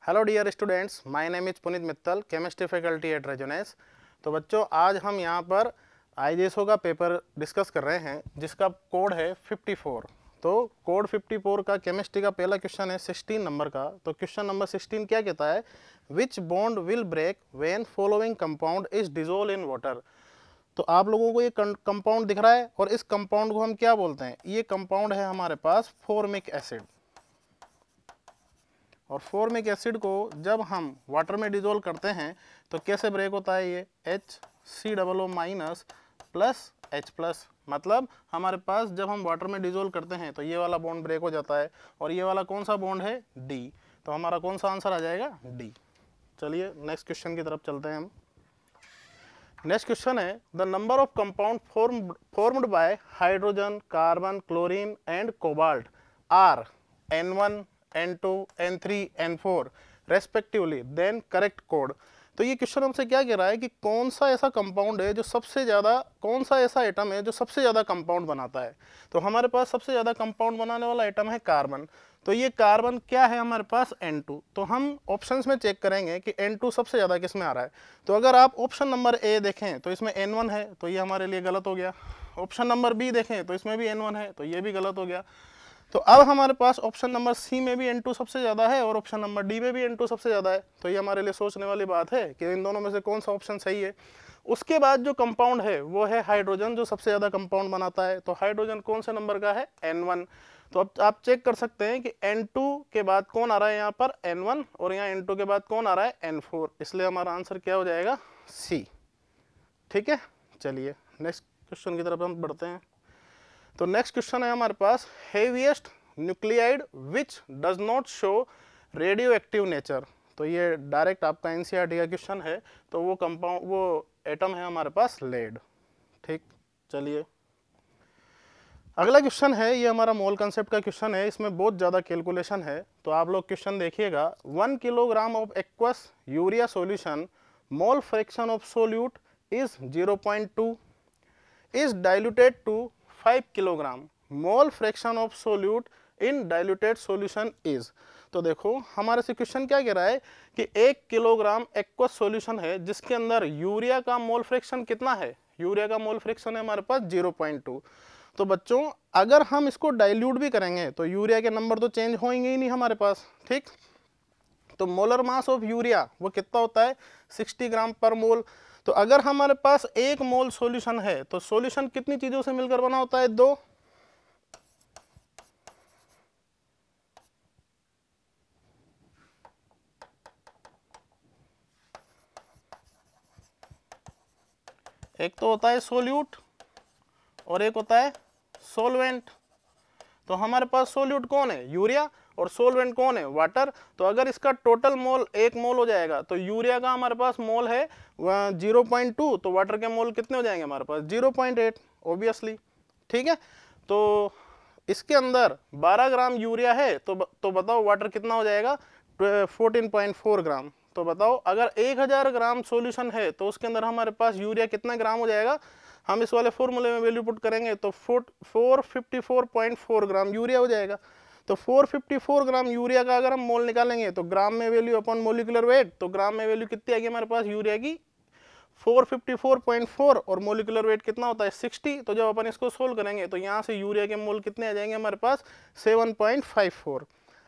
Hello dear students, my name is Puneet Mittal, chemistry faculty at Resonance. तो बच्चों, आज हम यहाँ पर आईजेएसओ का पेपर डिस्कस कर रहे हैं जिसका कोड है 54। तो कोड 54 का केमिस्ट्री का पहला क्वेश्चन है 16 नंबर का। तो क्वेश्चन नंबर 16 क्या कहता है? Which bond will break when following compound is dissolve in water. तो आप लोगों को ये कंपाउंड दिख रहा है और इस कंपाउंड को हम क्या बोलते हैं? ये कंपाउंड है हमारे पास फॉर्मिक एसिड। और फॉर्मिक एसिड को जब हम वाटर में डिजोल्व करते हैं तो कैसे ब्रेक होता है? ये HCOO minus plus H plus, मतलब हमारे पास जब हम वाटर में डिजोल्व करते हैं तो ये वाला बॉन्ड ब्रेक हो जाता है। और ये वाला कौन सा बॉन्ड है? D। तो हमारा कौन सा आंसर आ जाएगा? D। चलिए नेक्स्ट क्वेश्चन की तरफ चलते हैं हम। नेक्स्ट क्वेश्चन है the number of compound formed by hydrogen, carbon, chlorine and cobalt are N1, N2, N3, N4 respectively, then correct code. तो ये क्वेश्चन हमसे क्या कह रहा है कि कौन सा ऐसा कंपाउंड है जो सबसे ज़्यादा, कौन सा ऐसा एटम है जो सबसे ज़्यादा कंपाउंड बनाता है। तो हमारे पास सबसे ज़्यादा कंपाउंड बनाने वाला एटम है कार्बन। तो ये कार्बन क्या है हमारे पास? N2। तो हम ऑप्शंस में चेक करेंगे कि N2 सबसे ज़्यादा किस में आ रहा है। तो अगर आप ऑप्शन नंबर ए देखें तो इसमें N1 है, तो ये हमारे लिए गलत हो गया। ऑप्शन नंबर बी देखें तो इसमें भी N1 है, तो ये भी गलत हो गया। तो अब हमारे पास ऑप्शन नंबर सी में भी N2 सबसे ज़्यादा है और ऑप्शन नंबर डी में भी N2 सबसे ज़्यादा है। तो ये हमारे लिए सोचने वाली बात है कि इन दोनों में से कौन सा ऑप्शन सही है। उसके बाद जो कंपाउंड है वो है हाइड्रोजन, जो सबसे ज़्यादा कंपाउंड बनाता है। तो हाइड्रोजन कौन से नंबर का है? N1। तो अब आप चेक कर सकते हैं कि N2 के बाद कौन आ रहा है यहाँ पर? N1। और यहाँ N2 के बाद कौन आ रहा है? N4। इसलिए हमारा आंसर क्या हो जाएगा? सी। ठीक है, चलिए नेक्स्ट क्वेश्चन की तरफ हम बढ़ते हैं। तो नेक्स्ट क्वेश्चन है हमारे पास heaviest nuclide which does not show radioactive nature. तो ये डायरेक्ट आपका एनसीईआरटी का क्वेश्चन है। तो वो कंपाउंड, वो एटम है हमारे पास लेड। ठीक, चलिए अगला क्वेश्चन है, ये हमारा मोल कंसेप्ट का क्वेश्चन है। इसमें बहुत ज़्यादा कैलकुलेशन है, तो आप लोग क्वेश्चन देखिएगा। 1 kilogram of aqueous urea solution, mole fraction of solute is 0.2 is diluted to 5 kilogram, mole fraction of solute in diluted solution is. तो देखो हमारे से क्वेश्चन क्या कह रहा है कि 1 किलोग्राम एक्वस सॉल्यूशन है जिसके अंदर यूरिया का मोल फ्रैक्शन कितना है? यूरिया का मोल फ्रैक्शन है हमारे पास 0.2। तो बच्चों अगर हम इसको डाइल्यूट भी करेंगे तो यूरिया के नंबर तो चेंज होंगे ही नहीं हमारे पास। ठीक, तो मोलर मास ऑफ यूरिया वो कितना होता है? 60 ग्राम पर मोल। तो अगर हमारे पास 1 मोल सॉल्यूशन है तो सॉल्यूशन कितनी चीजों से मिलकर बना होता है? 2। एक तो होता है सोल्यूट और एक होता है सोलवेंट। तो हमारे पास सोल्यूट कौन है? यूरिया। और सोलवेंट कौन है? वाटर। तो अगर इसका टोटल मोल 1 मोल हो जाएगा तो यूरिया का हमारे पास मोल है 0.2, तो वाटर के मोल कितने हो जाएंगे हमारे पास? 0.8 ऑब्वियसली। ठीक है, तो इसके अंदर 12 ग्राम यूरिया है तो बताओ वाटर कितना हो जाएगा? 14.4 ग्राम। तो बताओ अगर 1000 ग्राम सॉल्यूशन है तो उसके अंदर हमारे पास यूरिया कितना ग्राम हो जाएगा? हम इस वाले फॉर्मूले में वैल्यू पुट करेंगे तो 454.4 ग्राम यूरिया हो जाएगा। तो 454 ग्राम यूरिया का अगर हम मोल निकालेंगे तो ग्राम में वैल्यू अपॉन मोलिकुलर वेट, तो ग्राम में वैल्यू कितनी आएगी हमारे पास यूरिया की? 454.4 और मोलिकुलर वेट कितना होता है? 60। तो जब अपन इसको सोल्व करेंगे तो यहाँ से यूरिया के मोल कितने आ जाएंगे हमारे पास? 7.54।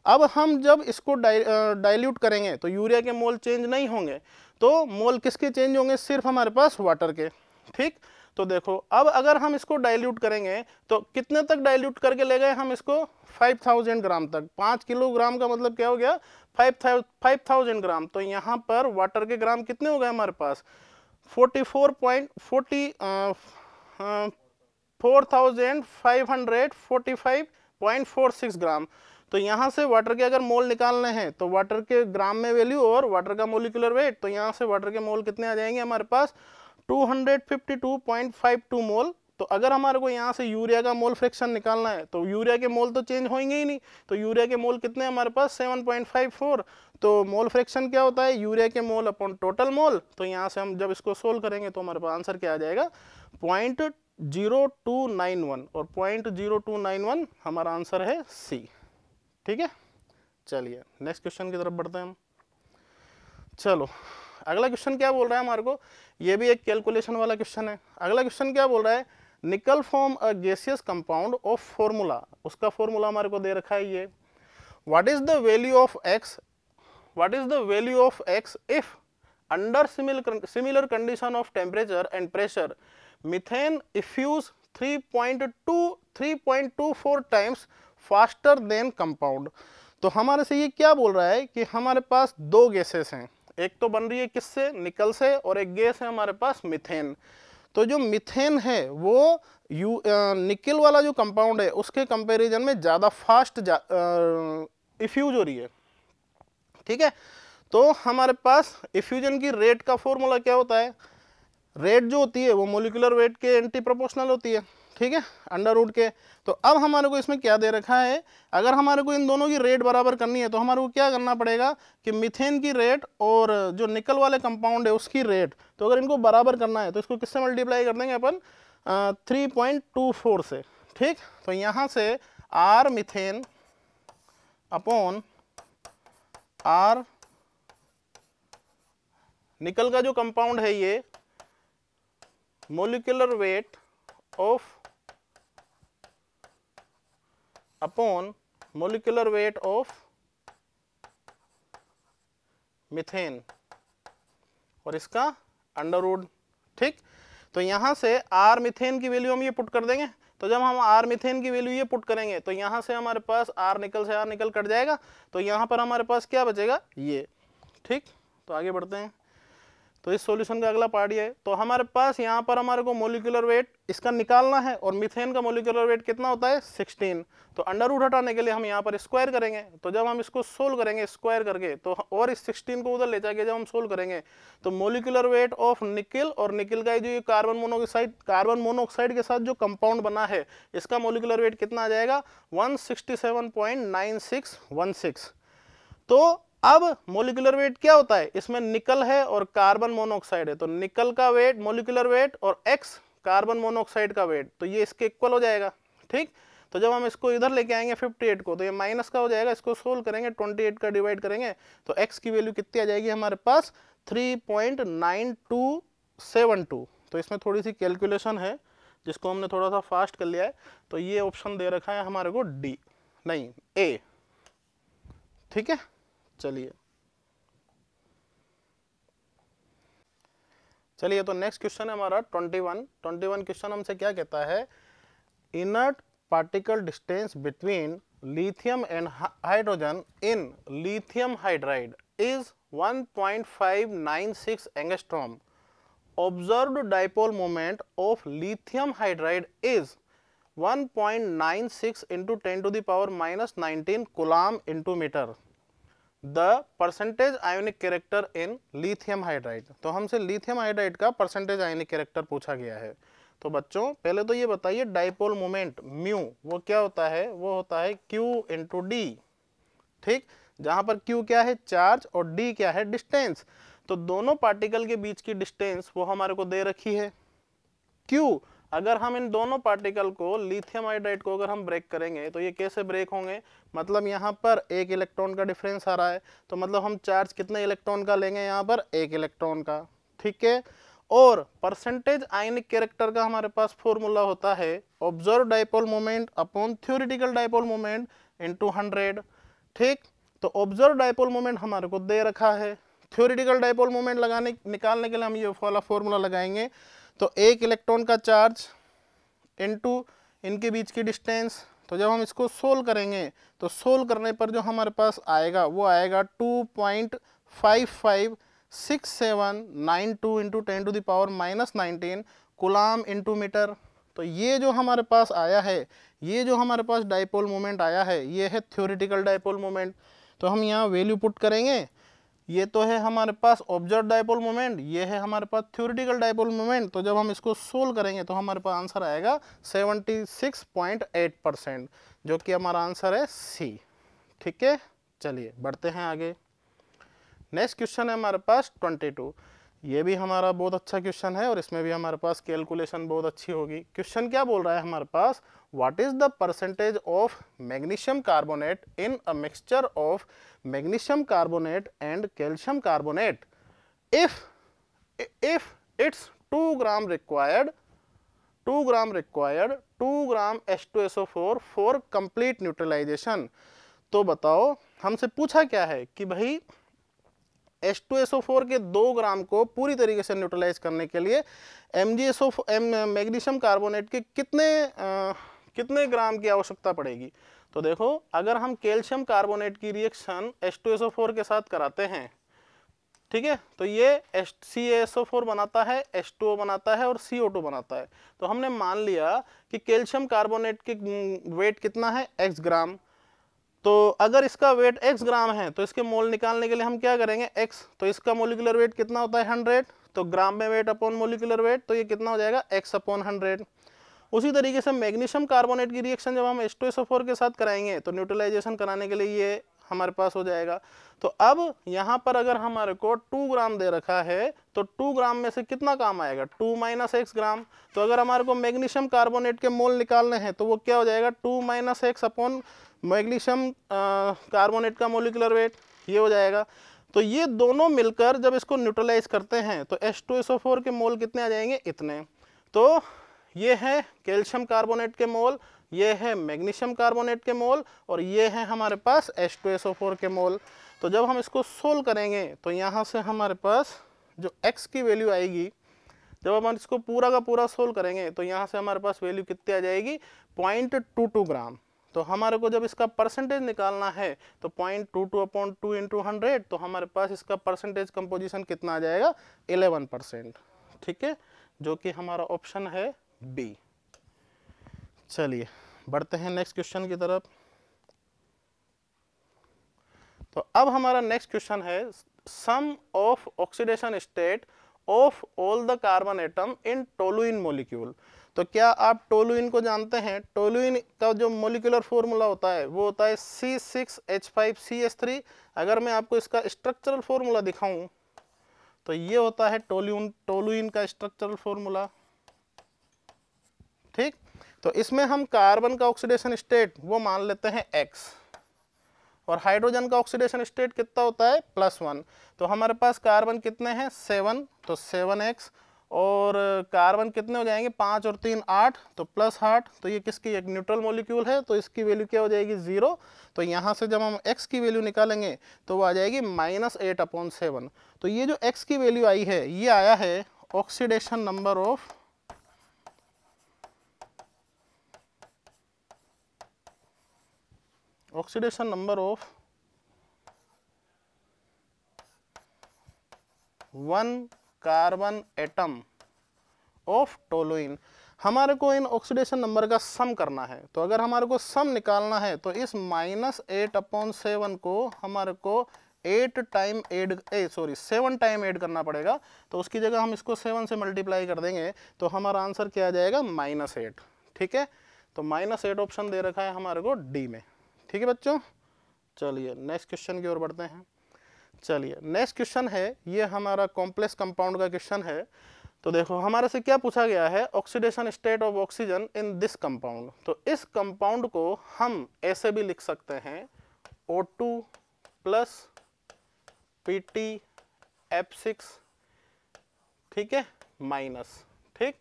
अब हम जब इसको डाइल्यूट करेंगे तो यूरिया के मोल चेंज नहीं होंगे, तो मोल किसके चेंज होंगे? सिर्फ हमारे पास वाटर के। ठीक, तो देखो अब अगर हम इसको डाइल्यूट करेंगे तो कितने तक डाइल्यूट करके ले गए हम इसको? 5000 ग्राम तक। 5 किलोग्राम का मतलब क्या हो गया? 5000 ग्राम। तो यहाँ पर वाटर के ग्राम कितने हो गए हमारे पास? 4546 ग्राम। तो यहाँ से वाटर के अगर मोल निकालने हैं तो वाटर के ग्राम में वैल्यू और वाटर का मोलिकुलर वेट, तो यहाँ से वाटर के मोल कितने आ जाएंगे हमारे पास? 252.52 मोल। तो अगर हमारे को यहाँ से यूरिया का मोल फ्रैक्शन निकालना है तो यूरिया के मोल तो चेंज होंगे ही नहीं, तो यूरिया के मोल कितने हमारे पास? 7.54। तो मोल फ्रैक्शन क्या होता है? यूरिया के मोल अपॉन टोटल मोल। तो यहाँ से हम जब इसको सोल्व करेंगे तो हमारे पास आंसर क्या आ जाएगा? 0.0291। और 0.0291 हमारा आंसर है सी। ठीक है, चलिए नेक्स्ट क्वेश्चन की तरफ बढ़ते हैं हम। चलो अगला क्वेश्चन क्या बोल रहा है हमारे को, ये भी एक कैलकुलेशन वाला क्वेश्चन है। अगला क्वेश्चन क्या बोल रहा है, nickel form a gaseous compound of formula, उसका फॉर्मूला हमारे को दे रखा है ये, what is the value of x, what is the value of x if under similar condition of temperature and pressure methane effuse 3.24 times faster than compound. तो हमारे से ये क्या बोल रहा है कि हमारे पास दो गैसेस हैं, एक तो बन रही है किससे, निकल से, और एक गैस है हमारे पास मीथेन। तो जो मीथेन है वो निकल वाला जो कंपाउंड है उसके कंपैरिजन में ज़्यादा फास्ट इफ्यूज हो रही है, ठीक है। तो हमारे पास इफ्यूजन की रेट का फॉर्मूला क्या होता है, रेट जो होती है वो मोलिकुलर वेट के एंटी प्रोपोर्शनल होती है, ठीक है, अंडर रूट के। तो अब हमारे को इसमें क्या दे रखा है, अगर हमारे को इन दोनों की रेट बराबर करनी है तो हमारे को क्या करना पड़ेगा कि मीथेन की रेट और जो निकल वाले कंपाउंड है उसकी रेट, तो अगर इनको बराबर करना है तो इसको किससे मल्टीप्लाई कर देंगे अपन, 3.24 से, ठीक। तो यहाँ से आर मीथेन अपॉन आर निकल का जो कंपाउंड है ये molecular weight of upon molecular weight of methane और इसका अंडर रूट, ठीक। तो यहां से आर मीथेन की वैल्यू हम ये पुट कर देंगे, तो जब हम आर मीथेन की वैल्यू ये पुट करेंगे तो यहां से हमारे पास आर निकल से आर निकल कट जाएगा, तो यहां पर हमारे पास क्या बचेगा ये, ठीक। तो आगे बढ़ते हैं, तो इस सॉल्यूशन का अगला पार्ट ये है। तो हमारे पास यहाँ पर हमारे को मोलिकुलर वेट इसका निकालना है और मीथेन का मोलिकुलर वेट कितना होता है 16। तो अंडर रूट हटाने के लिए हम यहाँ पर स्क्वायर करेंगे, तो जब हम इसको सोल्व करेंगे स्क्वायर करके तो और इस 16 को उधर ले जाके जब हम सोल्व करेंगे तो मोलिकुलर वेट ऑफ निकल और निकल का जो ये कार्बन मोनोऑक्साइड के साथ जो कंपाउंड बना है इसका मोलिकुलर वेट कितना आ जाएगा 167.9616। तो अब मोलिकुलर वेट क्या होता है, इसमें निकल है और कार्बन मोनोऑक्साइड है, तो निकल का वेट मोलिकुलर वेट और x कार्बन मोनोऑक्साइड का वेट, तो ये इसके इक्वल हो जाएगा, ठीक। तो जब हम इसको इधर लेके आएंगे 58 को तो ये माइनस का हो जाएगा, इसको सोल्व करेंगे 28 का डिवाइड करेंगे तो x की वैल्यू कितनी आ जाएगी हमारे पास 3.9272। तो इसमें थोड़ी सी कैलकुलेशन है जिसको हमने थोड़ा सा फास्ट कर लिया है, तो ये ऑप्शन दे रखा है हमारे को डी नहीं ए, ठीक है। चलिए तो नेक्स्ट क्वेश्चन है हमारा 21 क्वेश्चन हमसे क्या कहता है, inert particle distance between lithium and hydrogen in lithium hydride is 1.596 angstrom, observed dipole moment of lithium hydride is 1.96 into 10 to the power minus 19 coulomb into metre, the percentage ionic character in lithium hydride. तो हमसे lithium hydride का percentage ionic character पूछा गया है। तो बच्चों पहले तो ये बताइए डाइपोल मोमेंट म्यू वो क्या होता है, वो होता है Q इंटू डी, ठीक। जहां पर Q क्या है चार्ज और D क्या है डिस्टेंस, तो दोनों पार्टिकल के बीच की डिस्टेंस वो हमारे को दे रखी है Q। अगर हम इन दोनों पार्टिकल को लिथियम हाइड्राइड को अगर हम ब्रेक करेंगे तो ये कैसे ब्रेक होंगे, मतलब यहाँ पर एक इलेक्ट्रॉन का डिफरेंस आ रहा है, तो मतलब हम चार्ज कितने इलेक्ट्रॉन का लेंगे यहाँ पर एक इलेक्ट्रॉन का, ठीक है। और परसेंटेज आयनिक कैरेक्टर का हमारे पास फॉर्मूला होता है observe dipole moment upon theoretical dipole moment into 100, ठीक। तो ऑब्जर्व डाइपोल मोमेंट हमारे को दे रखा है, थ्योरेटिकल डाइपोल मोमेंट निकालने के लिए हम ये वाला फॉर्मूला लगाएंगे, तो एक इलेक्ट्रॉन का चार्ज इनटू इनके बीच की डिस्टेंस। तो जब हम इसको सोल्व करेंगे तो सोल्व करने पर जो हमारे पास आएगा वो आएगा 2.556792 into 10 to the power minus 19 coulomb into metre. तो ये जो हमारे पास आया है, ये जो हमारे पास डाइपोल मोमेंट आया है ये है थ्योरेटिकल डाइपोल मोमेंट। तो हम यहाँ वैल्यू पुट करेंगे, ये तो है हमारे पास ऑब्जर्व डाइपोल मोमेंट, ये है हमारे पास थ्योरेटिकल डाइपोल मोमेंट। तो जब हम इसको सोल्व करेंगे तो हमारे पास आंसर आएगा 76.8%, जो कि हमारा आंसर है सी, ठीक है। चलिए बढ़ते हैं आगे। नेक्स्ट क्वेश्चन है हमारे पास 22, ये भी हमारा बहुत अच्छा क्वेश्चन है और इसमें भी हमारे पास कैलकुलेशन बहुत अच्छी होगी। क्वेश्चन क्या बोल रहा है हमारे पास, what is the percentage of magnesium carbonate in a mixture of magnesium carbonate and calcium carbonate if it's 2 gram required 2 gram H2SO4 for complete neutralization। तो बताओ हमसे पूछा क्या है कि भाई H2SO4 के 2 ग्राम को पूरी तरीके से न्यूट्रलाइज करने के लिए मैग्नीशियम कार्बोनेट के कितने ग्राम की आवश्यकता पड़ेगी। तो देखो अगर हम कैल्शियम कार्बोनेट की रिएक्शन H2SO4 के साथ कराते हैं, ठीक है, तो ये CaSO4 बनाता है, H2O बनाता है और CO2 बनाता है। तो हमने मान लिया कि कैल्शियम कार्बोनेट की वेट कितना है, x ग्राम। तो अगर इसका वेट x ग्राम है तो इसके मोल निकालने के लिए हम क्या करेंगे, x, तो इसका मोलिकुलर वेट कितना होता है 100, तो ग्राम में वेट अपॉन मोलिकुलर वेट, तो ये कितना हो जाएगा x/100। उसी तरीके से मैग्नीशियम कार्बोनेट की रिएक्शन जब हम H2SO4 के साथ कराएंगे तो न्यूट्रलाइजेशन कराने के लिए ये हमारे पास हो जाएगा। तो अब यहाँ पर अगर हमारे को 2 ग्राम दे रखा है तो 2 ग्राम में से कितना काम आएगा, 2 - x ग्राम। तो अगर हमारे को मैग्नीशियम कार्बोनेट के मोल निकालने हैं तो वो क्या हो जाएगा, 2 - x अपॉन मैग्नीशियम कार्बोनेट का मोलिकुलर वेट, ये हो जाएगा। तो ये दोनों मिलकर जब इसको न्यूट्रलाइज करते हैं तो H2SO4 के मोल कितने आ जाएंगे, इतने। तो ये है कैल्शियम कार्बोनेट के मोल, ये है मैग्नीशियम कार्बोनेट के मोल और ये है हमारे पास H2SO4 के मोल। तो जब हम इसको सोल्व करेंगे तो यहाँ से हमारे पास जो x की वैल्यू आएगी, जब हम इसको पूरा का पूरा सोल्व करेंगे तो यहाँ से हमारे पास वैल्यू कितनी आ जाएगी, 0.22 ग्राम। तो हमारे को जब इसका परसेंटेज निकालना है तो 0.22/2 × 100, तो हमारे पास इसका परसेंटेज कंपोजिशन कितना आ जाएगा, 11%। ठीक है, जो कि हमारा ऑप्शन है बी। चलिए बढ़ते हैं नेक्स्ट क्वेश्चन की तरफ। तो अब हमारा नेक्स्ट क्वेश्चन है sum of oxidation state of all the carbon atom in toluene molecule. तो क्या आप टोलुइन को जानते हैं? टोलुइन का जो मॉलिक्यूलर फॉर्मूला होता है वो होता है C6H5CH3। अगर मैं आपको इसका स्ट्रक्चरल फॉर्मूला दिखाऊं तो ये होता है टोलुइन का स्ट्रक्चरल फॉर्मूला। ठीक, तो इसमें हम कार्बन का ऑक्सीडेशन स्टेट वो मान लेते हैं x और हाइड्रोजन का ऑक्सीडेशन स्टेट कितना होता है, +1। तो हमारे पास कार्बन कितने हैं, 7, तो 7x, और कार्बन कितने हो जाएंगे, 5 और 3 8, तो +8। तो ये किसकी, एक न्यूट्रल मॉलिक्यूल है तो इसकी वैल्यू क्या हो जाएगी, 0। तो यहाँ से जब हम x की वैल्यू निकालेंगे तो वो आ जाएगी -8/7। तो ये जो x की वैल्यू आई है ये आया है oxidation number of one carbon atom of toluene. हमारे को इन ऑक्सीडेशन नंबर का सम करना है। तो अगर हमारे को सम निकालना है तो इस -8/7 को हमारे को 7 टाइम ऐड करना पड़ेगा। तो उसकी जगह हम इसको 7 से मल्टीप्लाई कर देंगे तो हमारा आंसर क्या आ जाएगा, -8। ठीक है, तो -8 ऑप्शन दे रखा है हमारे को डी में। ठीक है बच्चों, चलिए नेक्स्ट क्वेश्चन की ओर बढ़ते हैं। चलिए नेक्स्ट क्वेश्चन है, ये हमारा कॉम्प्लेक्स कंपाउंड का क्वेश्चन है। तो देखो हमारे से क्या पूछा गया है, oxidation state of oxygen in this compound. तो इस कंपाउंड को हम ऐसे भी लिख सकते हैं O2 + PtF6, ठीक है, माइनस। ठीक,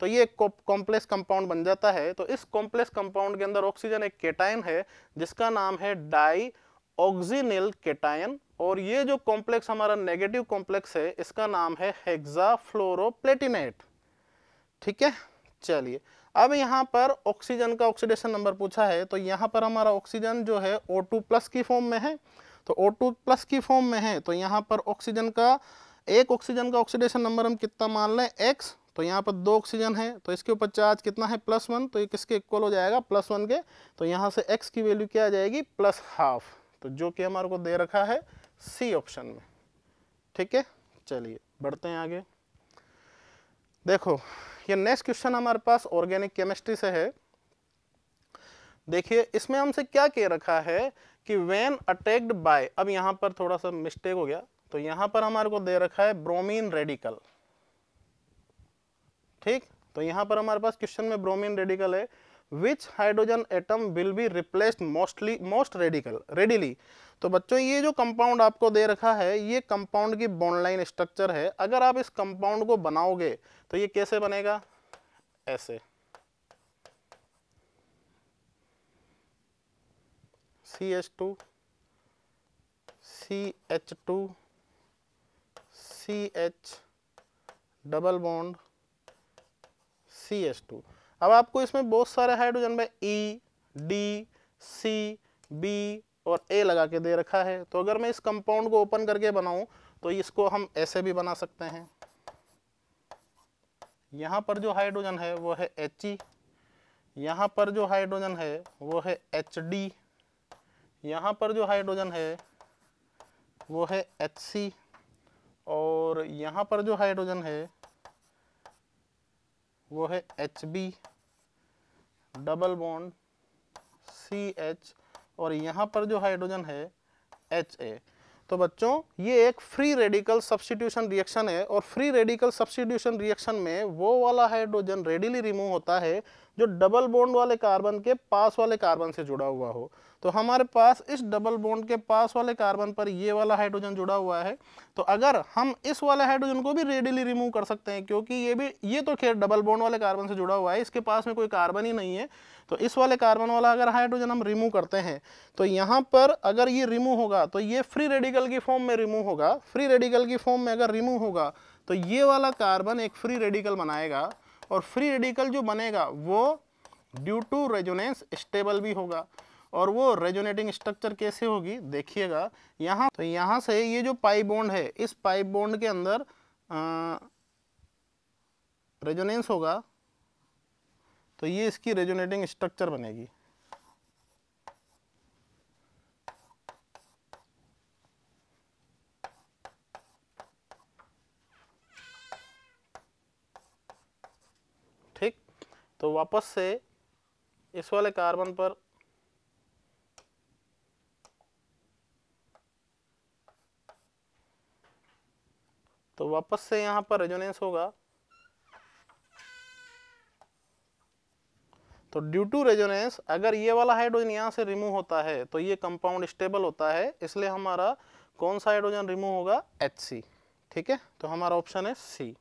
तो ये कॉम्प्लेक्स कंपाउंड बन जाता है। तो इस कॉम्प्लेक्स कंपाउंड के अंदर ऑक्सीजन एक केटायन है जिसका नाम है डाईऑक्सिनिल केटायन, और ये जो कॉम्प्लेक्स हमारा नेगेटिव कॉम्प्लेक्स है इसका नाम है हेक्साफ्लोरोप्लेटिनेट। ठीक है, चलिए अब यहाँ पर ऑक्सीजन का ऑक्सीडेशन नंबर पूछा है। तो यहाँ पर हमारा ऑक्सीजन जो है O2+ की फॉर्म में है। तो O2+ की फॉर्म में है तो यहाँ पर ऑक्सीजन का ऑक्सीडेशन नंबर हम कितना मान लें, x। तो यहाँ पर 2 ऑक्सीजन है तो इसके ऊपर चार्ज कितना है, +1। तो ये किसके इक्वल हो जाएगा, +1 के। तो यहाँ से x की वैल्यू क्या आ जाएगी, +½ तो जो कि हमारे को दे रखा है सी ऑप्शन में। ठीक है, चलिए बढ़ते हैं आगे। देखो ये नेक्स्ट क्वेश्चन हमारे पास ऑर्गेनिक केमिस्ट्री से है। देखिए इसमें हमसे क्या कह रखा है कि व्हेन अटैक्ड बाय, अब यहाँ पर थोड़ा सा मिस्टेक हो गया। तो यहाँ पर हमारे को दे रखा है ब्रोमीन रेडिकल। ठीक, तो यहाँ पर हमारे पास क्वेश्चन में ब्रोमीन रेडिकल है। Which hydrogen atom will be replaced most readily. तो बच्चों ये जो कंपाउंड आपको दे रखा है ये कंपाउंड की बॉन्ड लाइन स्ट्रक्चर है। अगर आप इस कंपाउंड को बनाओगे तो ये कैसे बनेगा, ऐसे CH2 CH2 CH double bond CH2। अब आपको इसमें बहुत सारे हाइड्रोजन में E, D, C, B और A लगा के दे रखा है। तो अगर मैं इस कंपाउंड को ओपन करके बनाऊं तो इसको हम ऐसे भी बना सकते हैं। यहाँ पर जो हाइड्रोजन है वो है He, यहाँ पर जो हाइड्रोजन है वो है HD, यहाँ पर जो हाइड्रोजन है वो है HC, और यहाँ पर जो हाइड्रोजन है वो है HB डबल बॉन्ड CH, और यहाँ पर जो हाइड्रोजन है HA। तो बच्चों ये एक फ्री रेडिकल सब्स्टिट्यूशन रिएक्शन है, और फ्री रेडिकल सब्स्टिट्यूशन रिएक्शन में वो वाला हाइड्रोजन रेडिली रिमूव होता है जो डबल बॉन्ड वाले कार्बन के पास वाले कार्बन से जुड़ा हुआ हो। तो हमारे पास इस डबल बॉन्ड के पास वाले कार्बन पर ये वाला हाइड्रोजन जुड़ा हुआ है, तो अगर हम इस वाले हाइड्रोजन को भी रेडिली रिमूव कर सकते हैं, क्योंकि ये तो खैर डबल बॉन्ड वाले कार्बन से जुड़ा हुआ है, इसके पास में कोई कार्बन ही नहीं है। तो इस वाले कार्बन वाला अगर हाइड्रोजन हम रिमूव करते हैं तो यहाँ पर अगर ये रिमूव होगा तो ये फ्री रेडिकल की फॉर्म में रिमूव होगा। फ्री रेडिकल की फॉर्म में अगर रिमूव होगा तो ये वाला कार्बन एक फ्री रेडिकल बनाएगा, और फ्री रेडिकल जो बनेगा वो ड्यू टू रेजोनेंस स्टेबल भी होगा। और वो रेजोनेटिंग स्ट्रक्चर कैसे होगी देखिएगा, यहाँ तो यहाँ से ये जो पाई बॉन्ड है इस पाई बॉन्ड के अंदर रेजोनेंस होगा, तो ये इसकी रेजोनेटिंग स्ट्रक्चर बनेगी। ठीक, तो वापस से इस वाले कार्बन पर वापस से यहाँ पर रेजोनेंस होगा। तो ड्यू टू रेजोनेंस अगर ये वाला हाइड्रोजन यहाँ से रिमूव होता है तो ये कंपाउंड स्टेबल होता है, इसलिए हमारा कौन सा हाइड्रोजन रिमूव होगा, HC। ठीक है, तो हमारा ऑप्शन है C।